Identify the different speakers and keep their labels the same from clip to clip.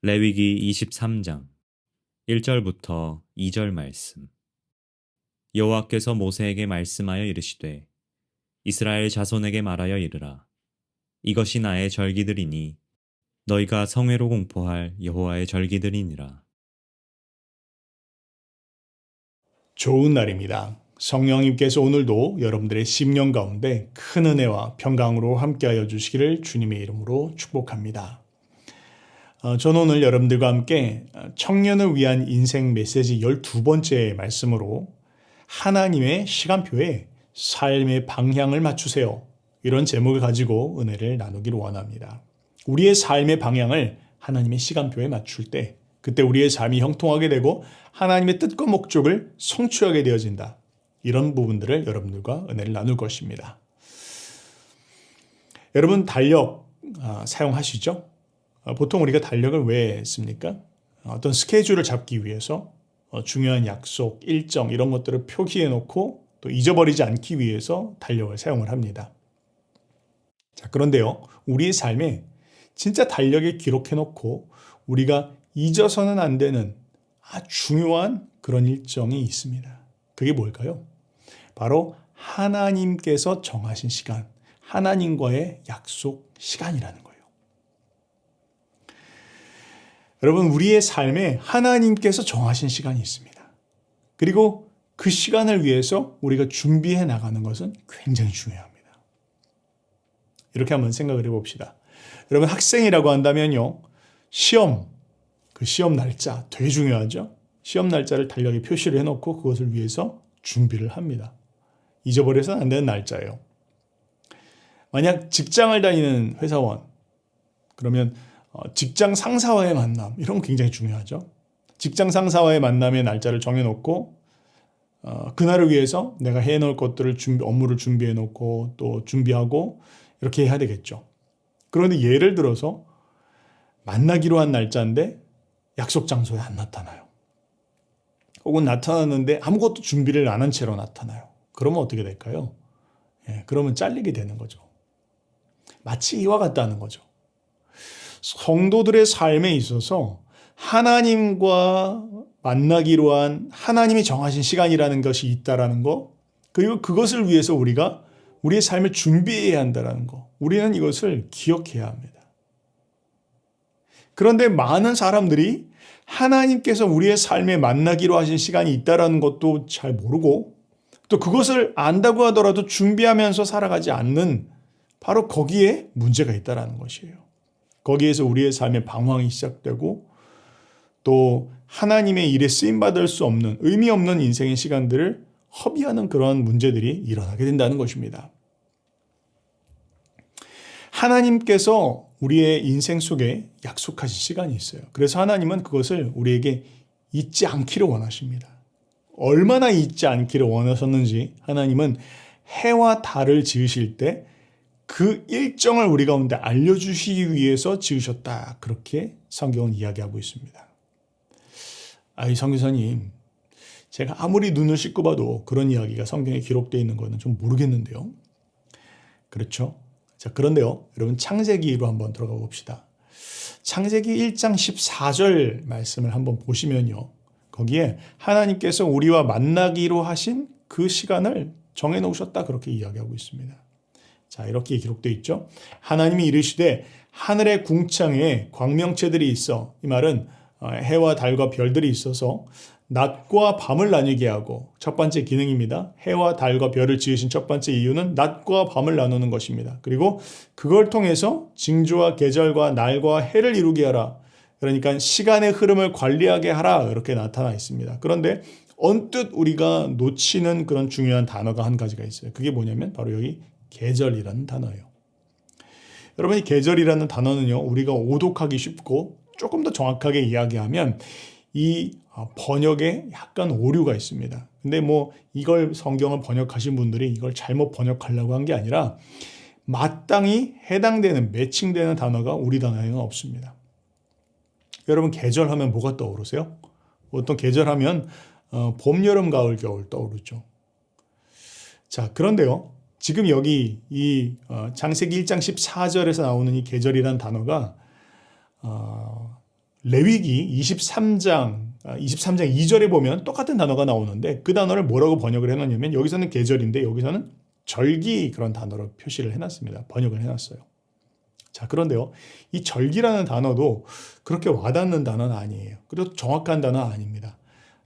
Speaker 1: 레위기 23장 1절부터 2절 말씀. 여호와께서 모세에게 말씀하여 이르시되 이스라엘 자손에게 말하여 이르라. 이것이 나의 절기들이니 너희가 성회로 공포할 여호와의 절기들이니라.
Speaker 2: 좋은 날입니다. 성령님께서 오늘도 여러분들의 심령 가운데 큰 은혜와 평강으로 함께하여 주시기를 주님의 이름으로 축복합니다. 저는 오늘 여러분들과 함께 청년을 위한 인생 메시지 12번째 말씀으로 하나님의 시간표에 삶의 방향을 맞추세요. 이런 제목을 가지고 은혜를 나누기를 원합니다. 우리의 삶의 방향을 하나님의 시간표에 맞출 때 그때 우리의 삶이 형통하게 되고 하나님의 뜻과 목적을 성취하게 되어진다. 이런 부분들을 여러분들과 은혜를 나눌 것입니다. 여러분 달력 사용하시죠? 보통 우리가 달력을 왜 씁니까? 어떤 스케줄을 잡기 위해서 중요한 약속, 일정 이런 것들을 표기해 놓고 또 잊어버리지 않기 위해서 달력을 사용을 합니다. 자, 그런데요, 우리의 삶에 진짜 달력에 기록해 놓고 우리가 잊어서는 안 되는 아주 중요한 그런 일정이 있습니다. 그게 뭘까요? 바로 하나님께서 정하신 시간, 하나님과의 약속 시간이라는 거예요. 여러분, 우리의 삶에 하나님께서 정하신 시간이 있습니다. 그리고 그 시간을 위해서 우리가 준비해 나가는 것은 굉장히 중요합니다. 이렇게 한번 생각을 해봅시다. 여러분, 학생이라고 한다면요, 그 시험 날짜 되게 중요하죠? 시험 날짜를 달력에 표시를 해놓고 그것을 위해서 준비를 합니다. 잊어버려서는 안 되는 날짜예요. 만약 직장을 다니는 회사원, 그러면 직장 상사와의 만남, 이런 거 굉장히 중요하죠. 직장 상사와의 만남의 날짜를 정해놓고 그날을 위해서 내가 해놓을 것들을 업무를 준비해놓고 또 준비하고 이렇게 해야 되겠죠. 그런데 예를 들어서 만나기로 한 날짜인데 약속 장소에 안 나타나요. 혹은 나타났는데 아무것도 준비를 안 한 채로 나타나요. 그러면 어떻게 될까요? 그러면 잘리게 되는 거죠. 마치 이와 같다는 거죠. 성도들의 삶에 있어서 하나님과 만나기로 한 하나님이 정하신 시간이라는 것이 있다라는 거, 그리고 그것을 위해서 우리가 우리의 삶을 준비해야 한다는 거, 우리는 이것을 기억해야 합니다. 그런데 많은 사람들이 하나님께서 우리의 삶에 만나기로 하신 시간이 있다라는 것도 잘 모르고 또 그것을 안다고 하더라도 준비하면서 살아가지 않는 바로 거기에 문제가 있다라는 것이에요. 거기에서 우리의 삶의 방황이 시작되고 또 하나님의 일에 쓰임받을 수 없는 의미 없는 인생의 시간들을 허비하는 그런 문제들이 일어나게 된다는 것입니다. 하나님께서 우리의 인생 속에 약속하신 시간이 있어요. 그래서 하나님은 그것을 우리에게 잊지 않기를 원하십니다. 얼마나 잊지 않기를 원하셨는지 하나님은 해와 달을 지으실 때 그 일정을 우리 가운데 알려주시기 위해서 지으셨다. 그렇게 성경은 이야기하고 있습니다. 이 선교사님, 제가 아무리 눈을 씻고 봐도 그런 이야기가 성경에 기록되어 있는 거는 좀 모르겠는데요. 그렇죠? 자, 그런데요, 여러분 창세기로 한번 들어가 봅시다. 창세기 1장 14절 말씀을 한번 보시면요. 거기에 하나님께서 우리와 만나기로 하신 그 시간을 정해 놓으셨다. 그렇게 이야기하고 있습니다. 자, 이렇게 기록되어 있죠. 하나님이 이르시되 하늘의 궁창에 광명체들이 있어. 이 말은 해와 달과 별들이 있어서 낮과 밤을 나뉘게 하고, 첫 번째 기능입니다. 해와 달과 별을 지으신 첫 번째 이유는 낮과 밤을 나누는 것입니다. 그리고 그걸 통해서 징조와 계절과 날과 해를 이루게 하라. 그러니까 시간의 흐름을 관리하게 하라. 이렇게 나타나 있습니다. 그런데 언뜻 우리가 놓치는 그런 중요한 단어가 한 가지가 있어요. 그게 뭐냐면 바로 여기 계절이라는 단어예요. 여러분, 이 계절이라는 단어는요, 우리가 오독하기 쉽고 조금 더 정확하게 이야기하면 이 번역에 약간 오류가 있습니다. 근데 이걸 성경을 번역하신 분들이 이걸 잘못 번역하려고 한 게 아니라 마땅히 해당되는, 매칭되는 단어가 우리 단어에는 없습니다. 여러분, 계절하면 뭐가 떠오르세요? 보통 계절하면 봄, 여름, 가을, 겨울 떠오르죠. 자, 그런데요, 지금 여기 이 창세기 1장 14절에서 나오는 이 계절이라는 단어가 레위기 23장 2절에 보면 똑같은 단어가 나오는데 그 단어를 뭐라고 번역을 해놨냐면 여기서는 계절인데 여기서는 절기 그런 단어로 표시를 해놨습니다. 번역을 해놨어요. 자, 그런데요. 이 절기라는 단어도 그렇게 와닿는 단어는 아니에요. 그리고 정확한 단어는 아닙니다.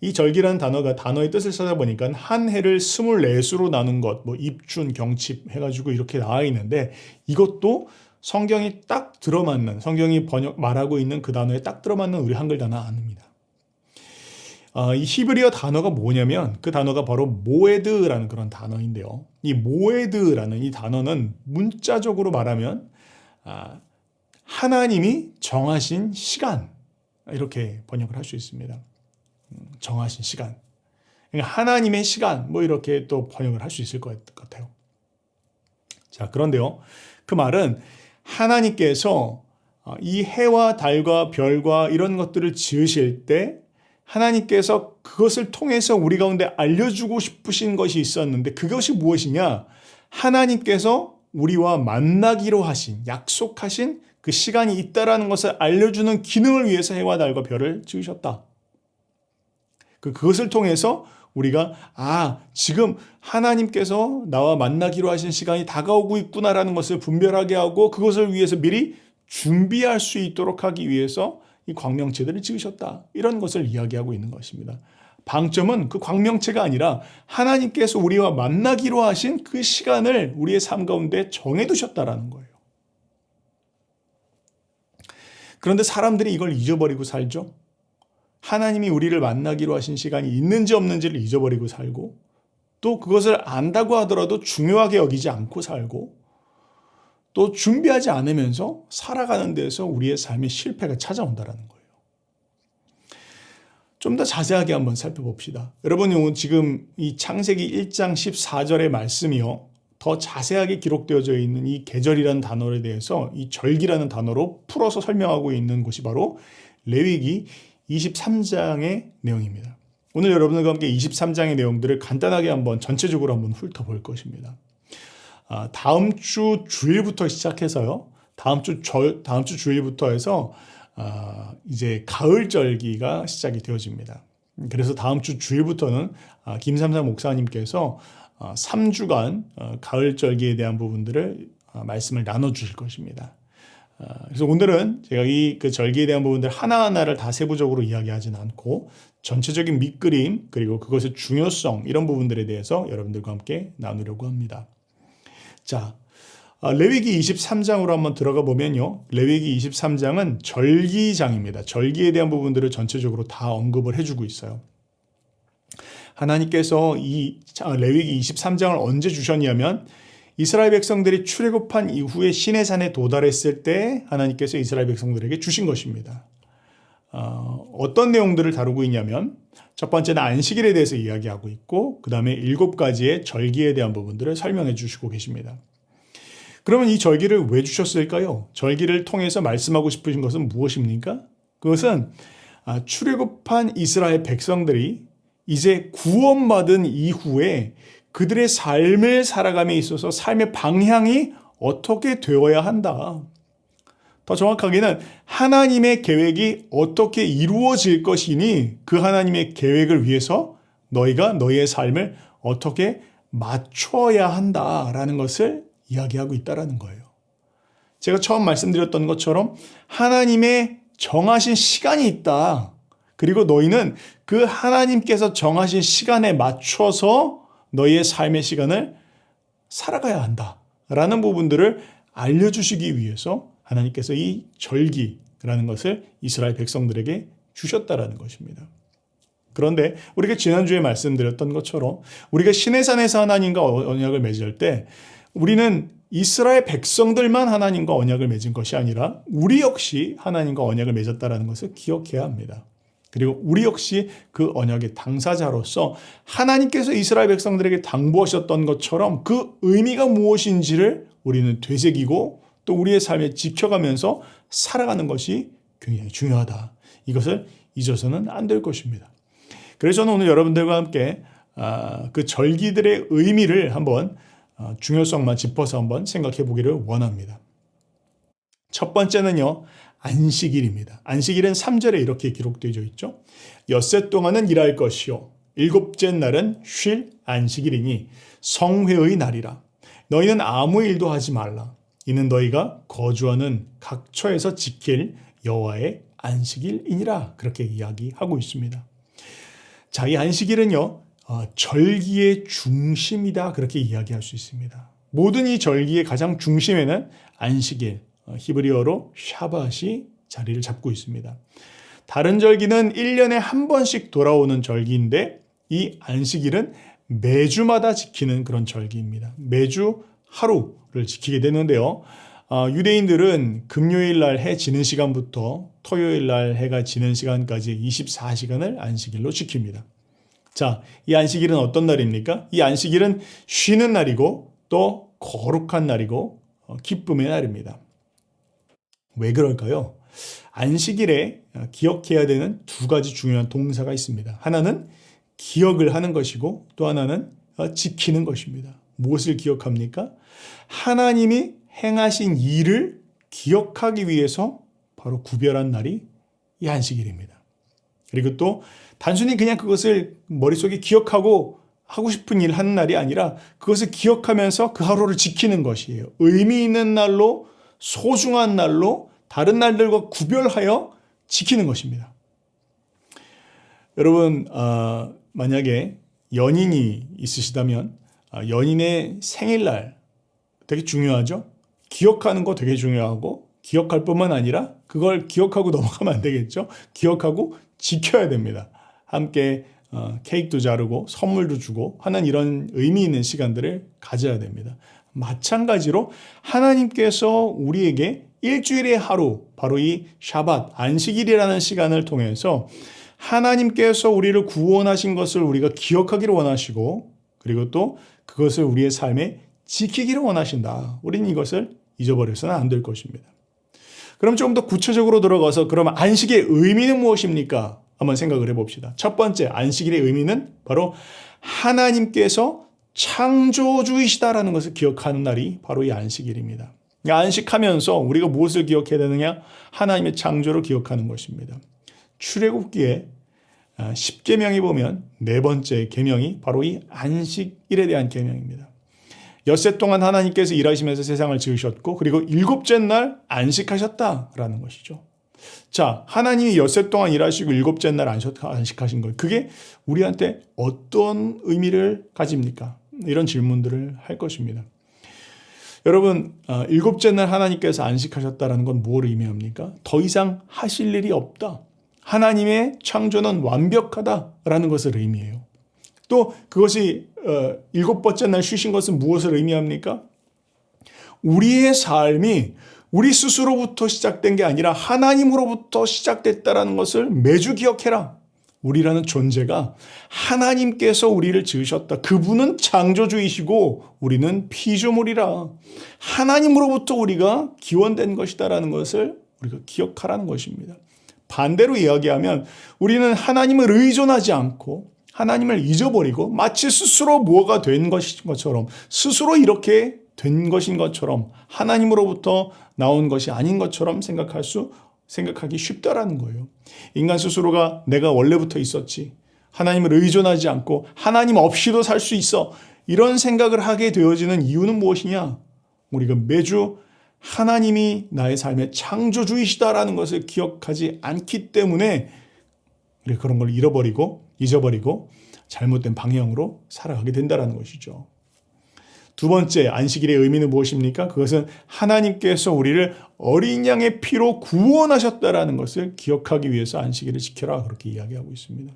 Speaker 2: 이 절기라는 단어가 단어의 뜻을 찾아보니까 한 해를 24수로 나눈 것, 뭐 입춘, 경칩 해가지고 이렇게 나와 있는데 이것도 성경이 딱 들어맞는, 성경이 말하고 있는 그 단어에 딱 들어맞는 우리 한글 단어 아닙니다. 이 히브리어 단어가 뭐냐면 그 단어가 바로 모에드라는 그런 단어인데요. 이 모에드라는 이 단어는 문자적으로 말하면 하나님이 정하신 시간 이렇게 번역을 할 수 있습니다. 정하신 시간. 그러니까 하나님의 시간 뭐 이렇게 또 번역을 할 수 있을 것 같아요. 자, 그런데요. 그 말은 하나님께서 이 해와 달과 별과 이런 것들을 지으실 때 하나님께서 그것을 통해서 우리 가운데 알려주고 싶으신 것이 있었는데 그것이 무엇이냐? 하나님께서 우리와 만나기로 하신, 약속하신 그 시간이 있다라는 것을 알려주는 기능을 위해서 해와 달과 별을 지으셨다. 그것을 통해서 우리가 지금 하나님께서 나와 만나기로 하신 시간이 다가오고 있구나라는 것을 분별하게 하고 그것을 위해서 미리 준비할 수 있도록 하기 위해서 이 광명체들을 지으셨다. 이런 것을 이야기하고 있는 것입니다. 방점은 그 광명체가 아니라 하나님께서 우리와 만나기로 하신 그 시간을 우리의 삶 가운데 정해두셨다라는 거예요. 그런데 사람들이 이걸 잊어버리고 살죠. 하나님이 우리를 만나기로 하신 시간이 있는지 없는지를 잊어버리고 살고 또 그것을 안다고 하더라도 중요하게 여기지 않고 살고 또 준비하지 않으면서 살아가는 데서 우리의 삶의 실패가 찾아온다는 거예요. 좀 더 자세하게 한번 살펴봅시다. 여러분이 지금 이 창세기 1장 14절의 말씀이요. 더 자세하게 기록되어져 있는 이 계절이라는 단어에 대해서 이 절기라는 단어로 풀어서 설명하고 있는 곳이 바로 레위기 23장의 내용입니다. 오늘 여러분들과 함께 23장의 내용들을 간단하게 한번 전체적으로 한번 훑어볼 것입니다. 다음 주 주일부터 시작해서요. 다음 주 주일부터 해서 이제 가을절기가 시작이 되어집니다. 그래서 다음 주 주일부터는 김삼삼 목사님께서 3주간 가을절기에 대한 부분들을 말씀을 나눠주실 것입니다. 그래서 오늘은 제가 그 절기에 대한 부분들 하나하나를 다 세부적으로 이야기하진 않고 전체적인 밑그림 그리고 그것의 중요성 이런 부분들에 대해서 여러분들과 함께 나누려고 합니다. 자, 레위기 23장으로 한번 들어가 보면요. 레위기 23장은 절기장입니다. 절기에 대한 부분들을 전체적으로 다 언급을 해주고 있어요. 하나님께서 이 레위기 23장을 언제 주셨냐면 이스라엘 백성들이 출애굽한 이후에 시내산에 도달했을 때 하나님께서 이스라엘 백성들에게 주신 것입니다. 어떤 내용들을 다루고 있냐면 첫 번째는 안식일에 대해서 이야기하고 있고 그 다음에 7가지의 절기에 대한 부분들을 설명해 주시고 계십니다. 그러면 이 절기를 왜 주셨을까요? 절기를 통해서 말씀하고 싶으신 것은 무엇입니까? 그것은 출애굽한 이스라엘 백성들이 이제 구원받은 이후에 그들의 삶을 살아감에 있어서 삶의 방향이 어떻게 되어야 한다. 더 정확하게는 하나님의 계획이 어떻게 이루어질 것이니 그 하나님의 계획을 위해서 너희가 너희의 삶을 어떻게 맞춰야 한다라는 것을 이야기하고 있다는 거예요. 제가 처음 말씀드렸던 것처럼 하나님의 정하신 시간이 있다. 그리고 너희는 그 하나님께서 정하신 시간에 맞춰서 너희의 삶의 시간을 살아가야 한다라는 부분들을 알려주시기 위해서 하나님께서 이 절기라는 것을 이스라엘 백성들에게 주셨다라는 것입니다. 그런데 우리가 지난주에 말씀드렸던 것처럼 우리가 시내산에서 하나님과 언약을 맺을 때 우리는 이스라엘 백성들만 하나님과 언약을 맺은 것이 아니라 우리 역시 하나님과 언약을 맺었다라는 것을 기억해야 합니다. 그리고 우리 역시 그 언약의 당사자로서 하나님께서 이스라엘 백성들에게 당부하셨던 것처럼 그 의미가 무엇인지를 우리는 되새기고 또 우리의 삶에 지켜가면서 살아가는 것이 굉장히 중요하다. 이것을 잊어서는 안 될 것입니다. 그래서 저는 오늘 여러분들과 함께 그 절기들의 의미를 한번 중요성만 짚어서 한번 생각해 보기를 원합니다. 첫 번째는요. 안식일입니다. 안식일은 3절에 이렇게 기록되어 있죠. 엿새 동안은 일할 것이요 일곱째 날은 쉴 안식일이니 성회의 날이라. 너희는 아무 일도 하지 말라. 이는 너희가 거주하는 각 처에서 지킬 여호와의 안식일이니라. 그렇게 이야기하고 있습니다. 자, 이 안식일은요, 절기의 중심이다. 그렇게 이야기할 수 있습니다. 모든 이 절기의 가장 중심에는 안식일, 히브리어로 샤밧이 자리를 잡고 있습니다. 다른 절기는 1년에 한 번씩 돌아오는 절기인데 이 안식일은 매주마다 지키는 그런 절기입니다. 매주 하루를 지키게 되는데요. 유대인들은 금요일 날 해 지는 시간부터 토요일 날 해가 지는 시간까지 24시간을 안식일로 지킵니다. 자, 이 안식일은 어떤 날입니까? 이 안식일은 쉬는 날이고 또 거룩한 날이고 기쁨의 날입니다. 왜 그럴까요? 안식일에 기억해야 되는 두 가지 중요한 동사가 있습니다. 하나는 기억을 하는 것이고 또 하나는 지키는 것입니다. 무엇을 기억합니까? 하나님이 행하신 일을 기억하기 위해서 바로 구별한 날이 이 안식일입니다. 그리고 또 단순히 그냥 그것을 머릿속에 기억하고 하고 싶은 일 하는 날이 아니라 그것을 기억하면서 그 하루를 지키는 것이에요. 의미 있는 날로, 소중한 날로 다른 날들과 구별하여 지키는 것입니다. 여러분, 만약에 연인이 있으시다면 연인의 생일날 되게 중요하죠? 기억하는 거 되게 중요하고 기억할 뿐만 아니라 그걸 기억하고 넘어가면 안 되겠죠? 기억하고 지켜야 됩니다. 함께 케이크도 자르고 선물도 주고 하는 이런 의미 있는 시간들을 가져야 됩니다. 마찬가지로 하나님께서 우리에게 일주일의 하루, 바로 이 샤밧, 안식일이라는 시간을 통해서 하나님께서 우리를 구원하신 것을 우리가 기억하기를 원하시고 그리고 또 그것을 우리의 삶에 지키기를 원하신다. 우리는 이것을 잊어버려서는 안 될 것입니다. 그럼 조금 더 구체적으로 들어가서 그러면 안식의 의미는 무엇입니까? 한번 생각을 해봅시다. 첫 번째, 안식일의 의미는 바로 하나님께서 창조주이시다라는 것을 기억하는 날이 바로 이 안식일입니다. 안식하면서 우리가 무엇을 기억해야 되느냐? 하나님의 창조를 기억하는 것입니다. 출애굽기에 10계명에 보면 네 번째 계명이 바로 이 안식일에 대한 계명입니다. 엿새 동안 하나님께서 일하시면서 세상을 지으셨고 그리고 일곱째 날 안식하셨다라는 것이죠. 자, 하나님이 엿새 동안 일하시고 일곱째 날 안식하신 것, 그게 우리한테 어떤 의미를 가집니까? 이런 질문들을 할 것입니다. 여러분, 일곱째 날 하나님께서 안식하셨다는 건 뭘 의미합니까? 더 이상 하실 일이 없다. 하나님의 창조는 완벽하다라는 것을 의미해요. 또 그것이 일곱 번째 날 쉬신 것은 무엇을 의미합니까? 우리의 삶이 우리 스스로부터 시작된 게 아니라 하나님으로부터 시작됐다라는 것을 매주 기억해라. 우리라는 존재가 하나님께서 우리를 지으셨다. 그분은 창조주이시고 우리는 피조물이라. 하나님으로부터 우리가 기원된 것이다라는 것을 우리가 기억하라는 것입니다. 반대로 이야기하면 우리는 하나님을 의존하지 않고 하나님을 잊어버리고 마치 스스로 뭐가 된 것인 것처럼 스스로 이렇게 된 것인 것처럼 하나님으로부터 나온 것이 아닌 것처럼 생각하기 쉽다라는 거예요. 인간 스스로가 내가 원래부터 있었지. 하나님을 의존하지 않고 하나님 없이도 살 수 있어. 이런 생각을 하게 되어지는 이유는 무엇이냐? 우리가 매주 하나님이 나의 삶의 창조주이시다라는 것을 기억하지 않기 때문에 우리가 그런 걸 잊어버리고 잘못된 방향으로 살아가게 된다는 것이죠. 두 번째, 안식일의 의미는 무엇입니까? 그것은 하나님께서 우리를 어린 양의 피로 구원하셨다라는 것을 기억하기 위해서 안식일을 지켜라. 그렇게 이야기하고 있습니다.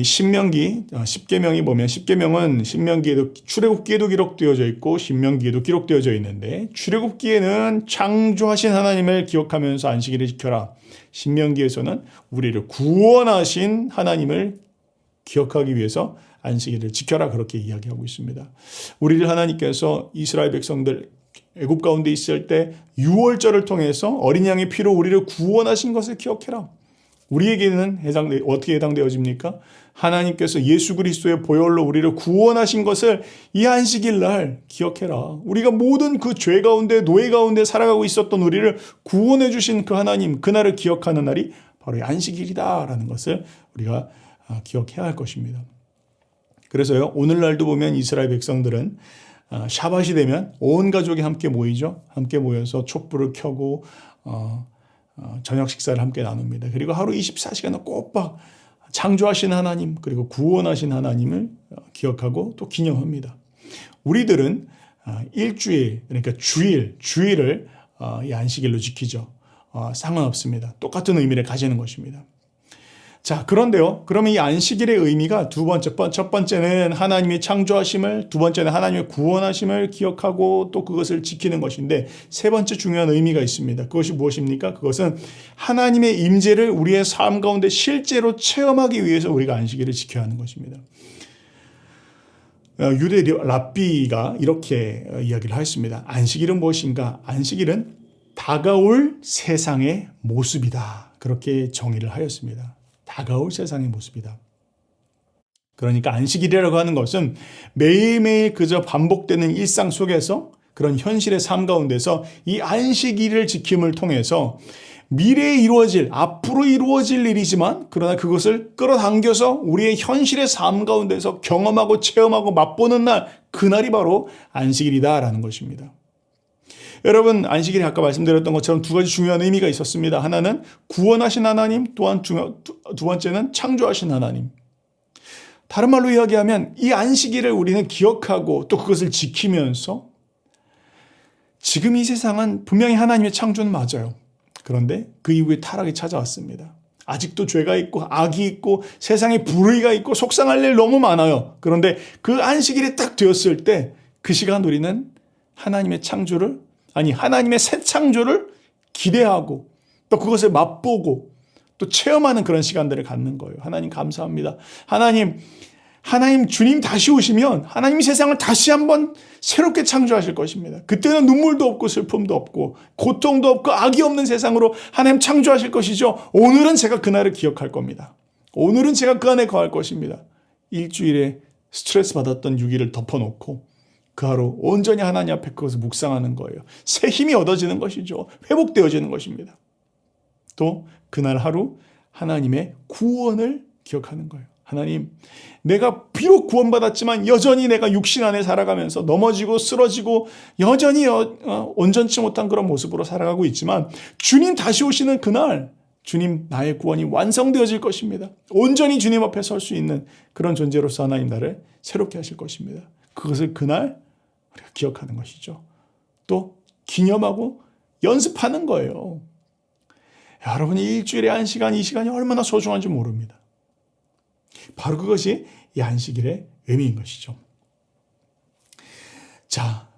Speaker 2: 신명기 10계명이 보면 10계명은 신명기에도 출애굽기에도 기록되어져 있고 신명기에도 기록되어져 있는데 출애굽기에는 창조하신 하나님을 기억하면서 안식일을 지켜라. 신명기에서는 우리를 구원하신 하나님을 기억하기 위해서 안식일을 지켜라. 그렇게 이야기하고 있습니다. 우리를 하나님께서 이스라엘 백성들 애굽 가운데 있을 때 유월절을 통해서 어린 양의 피로 우리를 구원하신 것을 기억해라. 우리에게는 어떻게 해당되어집니까? 하나님께서 예수 그리스도의 보혈로 우리를 구원하신 것을 이 안식일 날 기억해라. 우리가 모든 그 죄 가운데 노예 가운데 살아가고 있었던 우리를 구원해 주신 그 하나님, 그날을 기억하는 날이 바로 이 안식일이다라는 것을 우리가 기억해야 할 것입니다. 그래서요, 오늘날도 보면 이스라엘 백성들은 샤밧이 되면 온 가족이 함께 모이죠. 함께 모여서 촛불을 켜고 저녁 식사를 함께 나눕니다. 그리고 하루 24시간을 꼬박 창조하신 하나님, 그리고 구원하신 하나님을 기억하고 또 기념합니다. 우리들은 일주일, 그러니까 주일을 이 안식일로 지키죠. 상관없습니다. 똑같은 의미를 가지는 것입니다. 자, 그런데요. 그러면 이 안식일의 의미가 첫 번째는 하나님의 창조하심을, 두 번째는 하나님의 구원하심을 기억하고 또 그것을 지키는 것인데, 세 번째 중요한 의미가 있습니다. 그것이 무엇입니까? 그것은 하나님의 임재를 우리의 삶 가운데 실제로 체험하기 위해서 우리가 안식일을 지켜야 하는 것입니다. 유대 랍비가 이렇게 이야기를 하였습니다. 안식일은 무엇인가? 안식일은 다가올 세상의 모습이다. 그렇게 정의를 하였습니다. 다가올 세상의 모습이다. 그러니까 안식일이라고 하는 것은 매일매일 그저 반복되는 일상 속에서 그런 현실의 삶 가운데서 이 안식일을 지킴을 통해서 미래에 이루어질, 앞으로 이루어질 일이지만 그러나 그것을 끌어당겨서 우리의 현실의 삶 가운데서 경험하고 체험하고 맛보는 날, 그날이 바로 안식일이다라는 것입니다. 여러분, 안식일이 아까 말씀드렸던 것처럼 두 가지 중요한 의미가 있었습니다. 하나는 구원하신 하나님, 또한 두 번째는 창조하신 하나님. 다른 말로 이야기하면 이 안식일을 우리는 기억하고 또 그것을 지키면서 지금 이 세상은 분명히 하나님의 창조는 맞아요. 그런데 그 이후에 타락이 찾아왔습니다. 아직도 죄가 있고 악이 있고 세상에 불의가 있고 속상할 일 너무 많아요. 그런데 그 안식일이 딱 되었을 때 그 시간 우리는 하나님의 새 창조를 기대하고 또 그것을 맛보고 또 체험하는 그런 시간들을 갖는 거예요. 하나님 감사합니다. 하나님 주님 다시 오시면 하나님이 세상을 다시 한번 새롭게 창조하실 것입니다. 그때는 눈물도 없고 슬픔도 없고 고통도 없고 악이 없는 세상으로 하나님 창조하실 것이죠. 오늘은 제가 그날을 기억할 겁니다. 오늘은 제가 그 안에 거할 것입니다. 일주일에 스트레스 받았던 6일을 덮어놓고 그 하루 온전히 하나님 앞에 그것을 묵상하는 거예요. 새 힘이 얻어지는 것이죠. 회복되어지는 것입니다. 또 그날 하루 하나님의 구원을 기억하는 거예요. 하나님, 내가 비록 구원받았지만 여전히 내가 육신 안에 살아가면서 넘어지고 쓰러지고 여전히 온전치 못한 그런 모습으로 살아가고 있지만 주님 다시 오시는 그날 주님 나의 구원이 완성되어질 것입니다. 온전히 주님 앞에 설 수 있는 그런 존재로서 하나님 나를 새롭게 하실 것입니다. 그것을 그날 우리가 기억하는 것이죠. 또 기념하고 연습하는 거예요. 여러분이 일주일에 1시간, 2시간이 얼마나 소중한지 모릅니다. 바로 그것이 이 안식일의 의미인 것이죠. 자,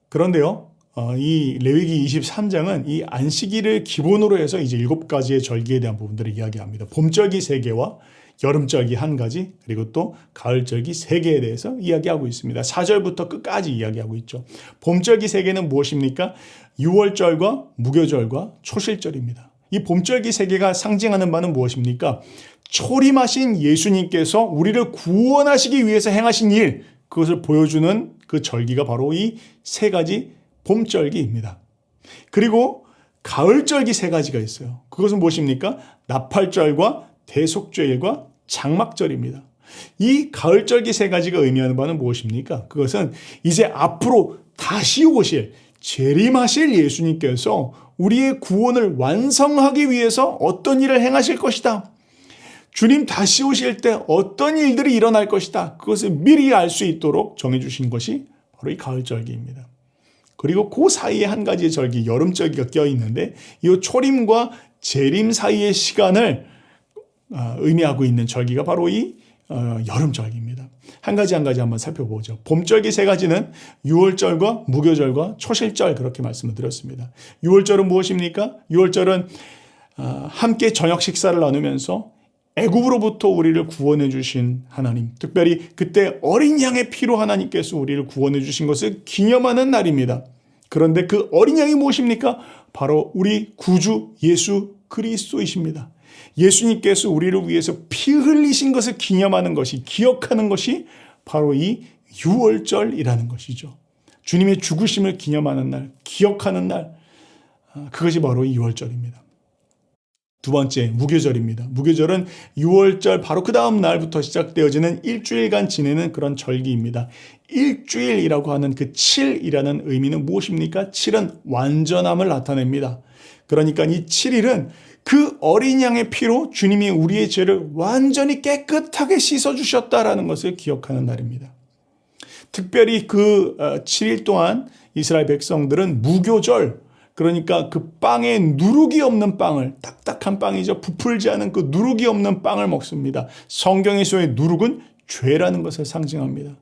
Speaker 2: 그런데요, 이 레위기 23장은 이 안식일을 기본으로 해서 이제 7가지의 절기에 대한 부분들을 이야기합니다. 봄절기 3개와 여름절기 1가지, 그리고 또 가을절기 3개에 대해서 이야기하고 있습니다. 4절부터 끝까지 이야기하고 있죠. 봄절기 3개는 무엇입니까? 유월절과 무교절과 초실절입니다. 이 봄절기 3개가 상징하는 바는 무엇입니까? 초림하신 예수님께서 우리를 구원하시기 위해서 행하신 일, 그것을 보여주는 그 절기가 바로 이 3가지 봄절기입니다. 그리고 가을절기 3가지가 있어요. 그것은 무엇입니까? 나팔절과 대속죄일과 장막절입니다. 이 가을절기 3가지가 의미하는 바는 무엇입니까? 그것은 이제 앞으로 다시 오실, 재림하실 예수님께서 우리의 구원을 완성하기 위해서 어떤 일을 행하실 것이다. 주님 다시 오실 때 어떤 일들이 일어날 것이다. 그것을 미리 알 수 있도록 정해주신 것이 바로 이 가을절기입니다. 그리고 그 사이에 한 가지의 절기, 여름절기가 껴있는데 이 초림과 재림 사이의 시간을 의미하고 있는 절기가 바로 이 여름절기입니다. 한 가지 한번 살펴보죠. 봄절기 3가지는 유월절과 무교절과 초실절, 그렇게 말씀을 드렸습니다. 유월절은 무엇입니까? 유월절은 함께 저녁 식사를 나누면서 애굽으로부터 우리를 구원해 주신 하나님, 특별히 그때 어린 양의 피로 하나님께서 우리를 구원해 주신 것을 기념하는 날입니다. 그런데 그 어린 양이 무엇입니까? 바로 우리 구주 예수 그리스도이십니다. 예수님께서 우리를 위해서 피 흘리신 것을 기념하는 것이, 기억하는 것이 바로 이 유월절이라는 것이죠. 주님의 죽으심을 기념하는 날, 기억하는 날, 그것이 바로 이 유월절입니다. 두 번째, 무교절입니다. 무교절은 유월절 바로 그 다음 날부터 시작되어지는 일주일간 지내는 그런 절기입니다. 일주일이라고 하는 그 7이라는 의미는 무엇입니까? 7은 완전함을 나타냅니다. 그러니까 이 7일은 그 어린 양의 피로 주님이 우리의 죄를 완전히 깨끗하게 씻어주셨다라는 것을 기억하는 날입니다. 특별히 그 7일 동안 이스라엘 백성들은 무교절, 그러니까 그 빵에 누룩이 없는 빵을, 딱딱한 빵이죠. 부풀지 않은 그 누룩이 없는 빵을 먹습니다. 성경에서의 누룩은 죄라는 것을 상징합니다.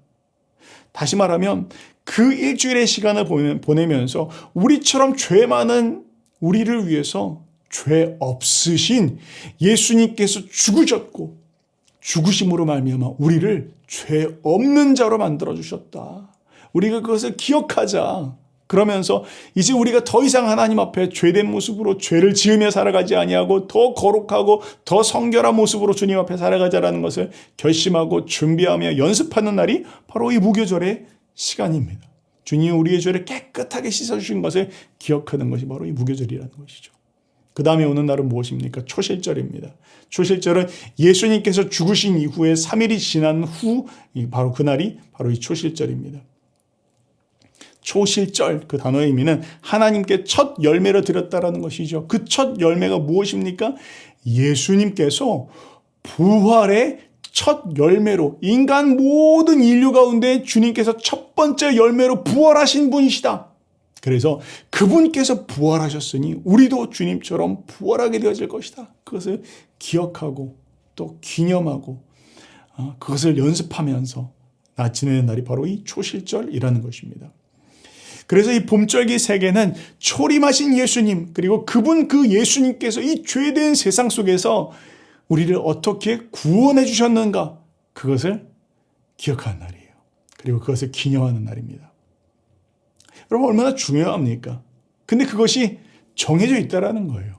Speaker 2: 다시 말하면 그 일주일의 시간을 보내면서 우리처럼 죄 많은 우리를 위해서 죄 없으신 예수님께서 죽으셨고 죽으심으로 말미암아 우리를 죄 없는 자로 만들어 주셨다. 우리가 그것을 기억하자. 그러면서 이제 우리가 더 이상 하나님 앞에 죄된 모습으로 죄를 지으며 살아가지 아니하고 더 거룩하고 더 성결한 모습으로 주님 앞에 살아가자라는 것을 결심하고 준비하며 연습하는 날이 바로 이 무교절의 시간입니다. 주님이 우리의 죄를 깨끗하게 씻어주신 것을 기억하는 것이 바로 이 무교절이라는 것이죠. 그 다음에 오는 날은 무엇입니까? 초실절입니다. 초실절은 예수님께서 죽으신 이후에 3일이 지난 후 바로 그날이 바로 이 초실절입니다. 초실절, 그 단어의 의미는 하나님께 첫 열매를 드렸다라는 것이죠. 그 첫 열매가 무엇입니까? 예수님께서 부활의 첫 열매로, 인간 모든 인류 가운데 주님께서 첫 번째 열매로 부활하신 분이시다. 그래서 그분께서 부활하셨으니 우리도 주님처럼 부활하게 되어질 것이다. 그것을 기억하고 또 기념하고 그것을 연습하면서 지내는 날이 바로 이 초실절이라는 것입니다. 그래서 이 봄절기 세계는 초림하신 예수님, 그리고 그분 그 예수님께서 이 죄된 세상 속에서 우리를 어떻게 구원해 주셨는가, 그것을 기억하는 날이에요. 그리고 그것을 기념하는 날입니다. 여러분, 얼마나 중요합니까? 근데 그것이 정해져 있다라는 거예요.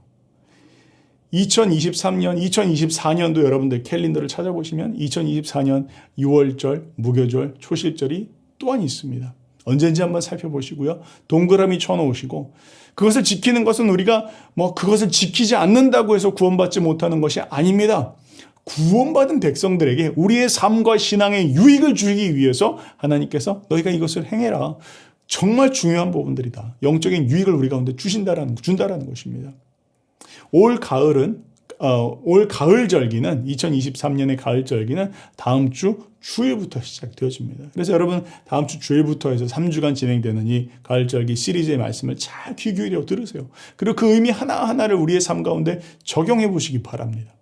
Speaker 2: 2023년, 2024년도 여러분들 캘린더를 찾아보시면 2024년 6월절, 무교절, 초실절이 또한 있습니다. 언제인지 한번 살펴보시고요. 동그라미 쳐놓으시고, 그것을 지키는 것은 우리가 그것을 지키지 않는다고 해서 구원받지 못하는 것이 아닙니다. 구원받은 백성들에게 우리의 삶과 신앙의 유익을 주기 위해서 하나님께서 너희가 이것을 행해라. 정말 중요한 부분들이다. 영적인 유익을 우리 가운데 준다라는 것입니다. 올 가을절기는 2023년의 가을절기는 다음 주 주일부터 시작되어집니다. 그래서 여러분 다음 주 주일부터 해서 3주간 진행되는 이 가을절기 시리즈의 말씀을 잘 귀 기울여 들으세요. 그리고 그 의미 하나하나를 우리의 삶 가운데 적용해 보시기 바랍니다.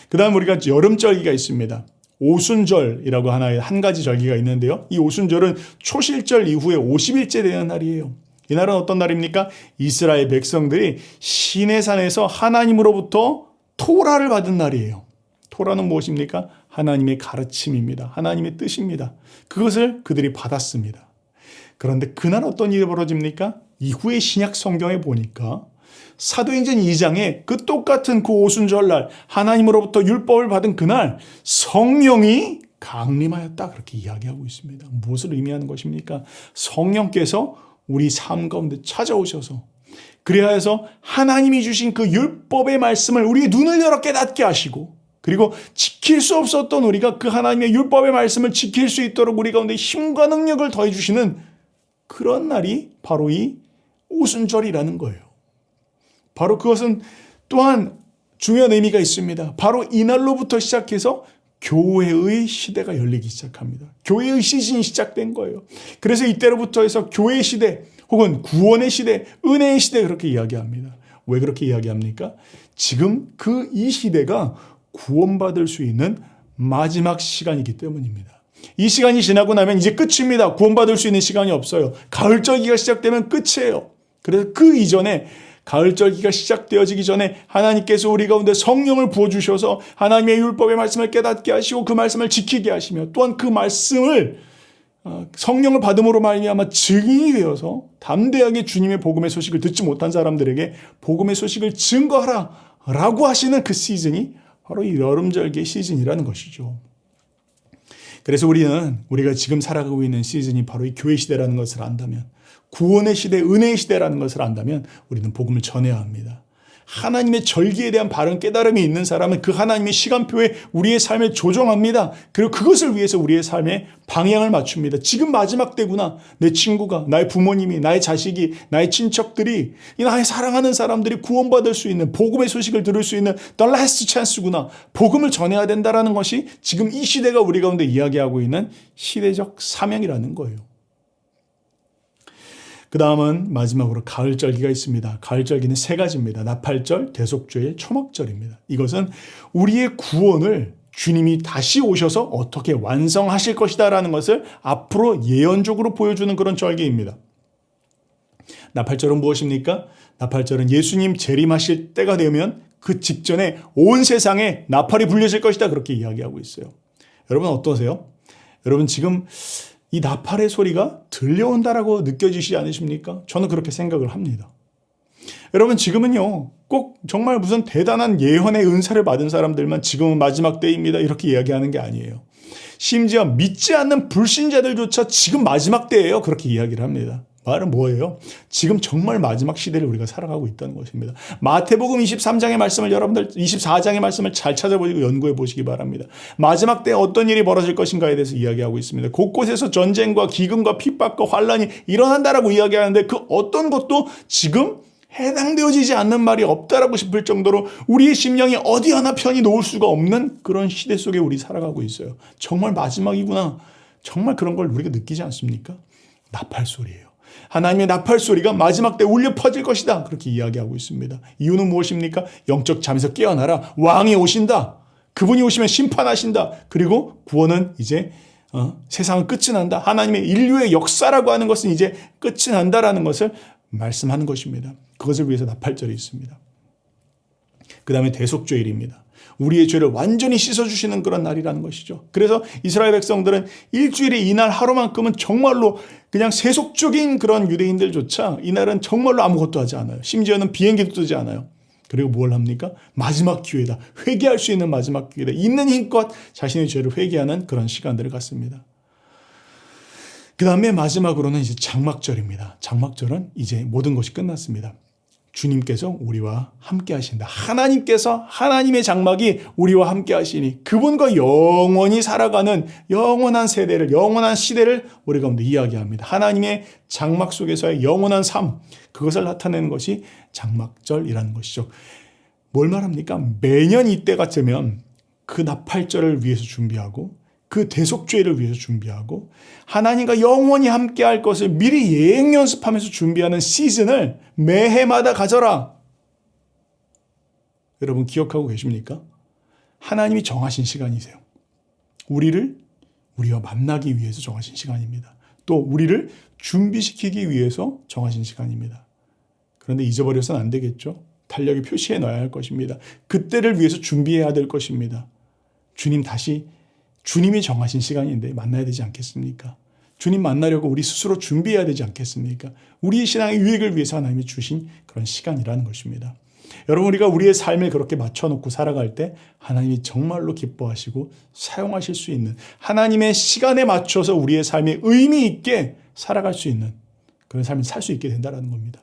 Speaker 2: 그 다음 우리가 여름절기가 있습니다. 오순절이라고 한 가지 절기가 있는데요. 이 오순절은 초실절 이후에 50일째 되는 날이에요. 이 날은 어떤 날입니까? 이스라엘 백성들이 시내산에서 하나님으로부터 토라를 받은 날이에요. 토라는 무엇입니까? 하나님의 가르침입니다. 하나님의 뜻입니다. 그것을 그들이 받았습니다. 그런데 그날 어떤 일이 벌어집니까? 이후의 신약 성경에 보니까 사도행전 2장에 그 똑같은 그 오순절날 하나님으로부터 율법을 받은 그날 성령이 강림하였다, 그렇게 이야기하고 있습니다. 무엇을 의미하는 것입니까? 성령께서 우리 삶 가운데 찾아오셔서 그리하여서 하나님이 주신 그 율법의 말씀을 우리의 눈을 열어 깨닫게 하시고, 그리고 지킬 수 없었던 우리가 그 하나님의 율법의 말씀을 지킬 수 있도록 우리 가운데 힘과 능력을 더해 주시는 그런 날이 바로 이 오순절이라는 거예요. 바로 그것은 또한 중요한 의미가 있습니다. 바로 이날로부터 시작해서 교회의 시대가 열리기 시작합니다. 교회의 시즌이 시작된 거예요. 그래서 이때로부터 해서 교회의 시대 혹은 구원의 시대, 은혜의 시대, 그렇게 이야기합니다. 왜 그렇게 이야기합니까? 지금 이 시대가 구원받을 수 있는 마지막 시간이기 때문입니다. 이 시간이 지나고 나면 이제 끝입니다. 구원받을 수 있는 시간이 없어요. 가을절기가 시작되면 끝이에요. 그래서 그 이전에, 가을절기가 시작되어지기 전에 하나님께서 우리 가운데 성령을 부어주셔서 하나님의 율법의 말씀을 깨닫게 하시고 그 말씀을 지키게 하시며, 또한 그 말씀을 성령을 받음으로 말미암아 증인이 되어서 담대하게 주님의 복음의 소식을 듣지 못한 사람들에게 복음의 소식을 증거하라, 라고 하시는 그 시즌이 바로 이 여름절기의 시즌이라는 것이죠. 그래서 우리가 지금 살아가고 있는 시즌이 바로 이 교회 시대라는 것을 안다면, 구원의 시대, 은혜의 시대라는 것을 안다면 우리는 복음을 전해야 합니다. 하나님의 절기에 대한 바른 깨달음이 있는 사람은 그 하나님의 시간표에 우리의 삶을 조정합니다. 그리고 그것을 위해서 우리의 삶에 방향을 맞춥니다. 지금 마지막 때구나. 내 친구가, 나의 부모님이, 나의 자식이, 나의 친척들이, 나의 사랑하는 사람들이 구원받을 수 있는, 복음의 소식을 들을 수 있는 the last chance구나. 복음을 전해야 된다는 것이 지금 이 시대가 우리 가운데 이야기하고 있는 시대적 사명이라는 거예요. 그 다음은 마지막으로 가을절기가 있습니다. 가을절기는 세 가지입니다. 나팔절, 대속죄일, 초막절입니다. 이것은 우리의 구원을 주님이 다시 오셔서 어떻게 완성하실 것이다 라는 것을 앞으로 예언적으로 보여주는 그런 절기입니다. 나팔절은 무엇입니까? 나팔절은 예수님 재림하실 때가 되면 그 직전에 온 세상에 나팔이 불려질 것이다, 그렇게 이야기하고 있어요. 여러분 어떠세요? 여러분 지금 이 나팔의 소리가 들려온다라고 느껴지시지 않으십니까? 저는 그렇게 생각을 합니다. 여러분 지금은요, 꼭 정말 무슨 대단한 예언의 은사를 받은 사람들만 지금은 마지막 때입니다, 이렇게 이야기하는 게 아니에요. 심지어 믿지 않는 불신자들조차 지금 마지막 때예요, 그렇게 이야기를 합니다. 말은 뭐예요? 지금 정말 마지막 시대를 우리가 살아가고 있다는 것입니다. 마태복음 23장의 말씀을 여러분들 24장의 말씀을 잘 찾아보시고 연구해 보시기 바랍니다. 마지막 때 어떤 일이 벌어질 것인가에 대해서 이야기하고 있습니다. 곳곳에서 전쟁과 기근과 핍박과 환란이 일어난다라고 이야기하는데 그 어떤 것도 지금 해당되어지지 않는 말이 없다라고 싶을 정도로 우리의 심령이 어디 하나 편히 놓을 수가 없는 그런 시대 속에 우리 살아가고 있어요. 정말 마지막이구나. 정말 그런 걸 우리가 느끼지 않습니까? 나팔 소리예요. 하나님의 나팔 소리가 마지막 때 울려 퍼질 것이다, 그렇게 이야기하고 있습니다. 이유는 무엇입니까? 영적 잠에서 깨어나라. 왕이 오신다. 그분이 오시면 심판하신다. 그리고 구원은 이제 세상은 끝이 난다. 하나님의 인류의 역사라고 하는 것은 이제 끝이 난다라는 것을 말씀하는 것입니다. 그것을 위해서 나팔절이 있습니다. 그 다음에 대속죄일입니다. 우리의 죄를 완전히 씻어주시는 그런 날이라는 것이죠. 그래서 이스라엘 백성들은 일주일에 이날 하루만큼은 정말로 그냥 세속적인 그런 유대인들조차 이날은 정말로 아무것도 하지 않아요. 심지어는 비행기도 뜨지 않아요. 그리고 뭘 합니까? 마지막 기회다. 회개할 수 있는 마지막 기회다. 있는 힘껏 자신의 죄를 회개하는 그런 시간들을 갖습니다. 그 다음에 마지막으로는 이제 장막절입니다. 장막절은 이제 모든 것이 끝났습니다. 주님께서 우리와 함께 하신다. 하나님께서, 하나님의 장막이 우리와 함께 하시니 그분과 영원히 살아가는 영원한 세대를, 영원한 시대를 우리 가운데 이야기합니다. 하나님의 장막 속에서의 영원한 삶, 그것을 나타내는 것이 장막절이라는 것이죠. 뭘 말합니까? 매년 이때가 되면 그 나팔절을 위해서 준비하고 그 대속죄를 위해서 준비하고 하나님과 영원히 함께 할 것을 미리 예행 연습하면서 준비하는 시즌을 매해마다 가져라. 여러분 기억하고 계십니까? 하나님이 정하신 시간이세요. 우리와 만나기 위해서 정하신 시간입니다. 또 우리를 준비시키기 위해서 정하신 시간입니다. 그런데 잊어버려서는 안 되겠죠. 달력에 표시해 놔야 할 것입니다. 그때를 위해서 준비해야 될 것입니다. 주님이 정하신 시간인데 만나야 되지 않겠습니까? 주님 만나려고 우리 스스로 준비해야 되지 않겠습니까? 우리의 신앙의 유익을 위해서 하나님이 주신 그런 시간이라는 것입니다. 여러분 우리가 우리의 삶을 그렇게 맞춰놓고 살아갈 때 하나님이 정말로 기뻐하시고 사용하실 수 있는 하나님의 시간에 맞춰서 우리의 삶에 의미 있게 살아갈 수 있는 그런 삶을 살 수 있게 된다는 겁니다.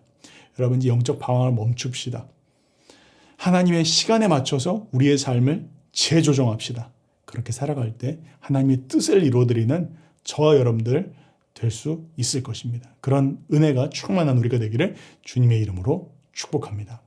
Speaker 2: 여러분 이제 영적 방황을 멈춥시다. 하나님의 시간에 맞춰서 우리의 삶을 재조정합시다. 그렇게 살아갈 때 하나님의 뜻을 이루어드리는 저와 여러분들 될 수 있을 것입니다. 그런 은혜가 충만한 우리가 되기를 주님의 이름으로 축복합니다.